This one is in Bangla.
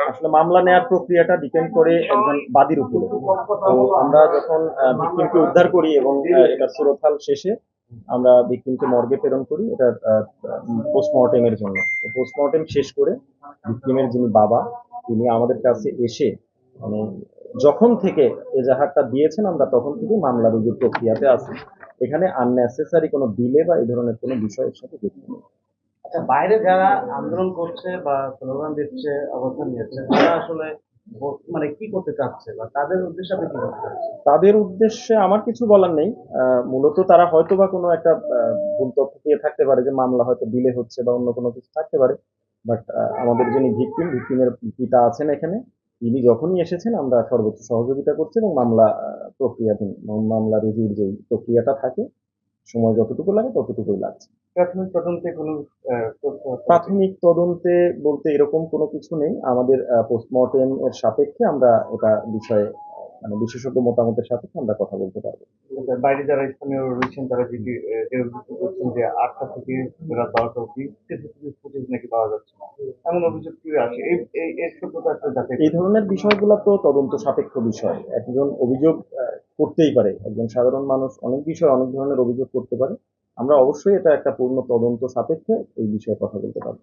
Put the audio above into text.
আসলে মামলা নেওয়ার প্রক্রিয়াটা ডিপেন্ড করে একজন বাদীর উপরে। তো আমরা যখন ভিকটিমকে উদ্ধার করি এবং এটা সুরতহাল শেষে আমরা ভিকটিমকে মর্গে প্রেরণ করি এটা পোস্টমর্টেমের জন্য। পোস্টমর্টেম শেষ করে ভিকটিমের যিনি বাবা তিনি আমাদের কাছে এসে মানে যখন থেকে এজাহারটা দিয়েছেন আমরা তখন থেকে মামলা রুজুর প্রক্রিয়াতে আছি। এখানে আননেসেসারি কোনো ডিলে বা এই ধরনের কোনো বিষয়ের সাথে যুক্ত নেই। আচ্ছা, বাইরে যারা আন্দোলন করছে বা স্লোগান দিচ্ছে, অবস্থান নিচ্ছে, তারা আসলে মানে কি করতে চাচ্ছে বা তাদের উদ্দেশ্যে আপনি কি বলতে চাচ্ছেন? তাদের উদ্দেশ্যে আমার কিছু বলার নেই। মূলত তারা হয়তো বা কোনো একটা ভুল তথ্য পেয়ে থাকতে পারে যে মামলা হয়তো ডিলে হচ্ছে বা অন্য কোনো কিছু থাকতে পারে। বাট আমাদের যিনি ভিকটিমের পিতা আছেন এখানে, তিনি যখনই এসেছেন আমরা সর্বোচ্চ সহযোগিতা করছি এবং প্রক্রিয়াধীন মামলা রুজুর যে প্রক্রিয়াটা থাকে সময় যতটুকু লাগে ততটুকুই লাগছে। প্রাথমিক তদন্তে কোনো তথ্য প্রাথমিক তদন্তে বলতে এরকম কোনো কিছু নেই। আমাদের পোস্টমর্টেম এর সাপেক্ষে আমরা এটা বিষয়ে মানে বিশেষজ্ঞ মতামতের সাপেক্ষে আমরা কথা বলতে পারবো। বাইরে যারা স্থানীয় রয়েছেন তারা যদি যে অভিযোগ করছেন যে ৮টা থেকে রাত ১২টা অব্দি সিসিটিভি ফুটেজ নাকি পাওয়া যাচ্ছে না, এমন অভিযোগ কি আসে? এর সত্যতা আসলে যাচাই এই ধরনের বিষয়গুলো তো তদন্ত সাপেক্ষ বিষয়। একজন অভিযোগ করতেই পারে। একজন সাধারণ মানুষ অনেক বিষয়ে অনেক ধরনের অভিযোগ করতে পারে। আমরা অবশ্যই এটা একটা পূর্ণ তদন্ত সাপেক্ষে এই বিষয়ে কথা বলতে পারবো।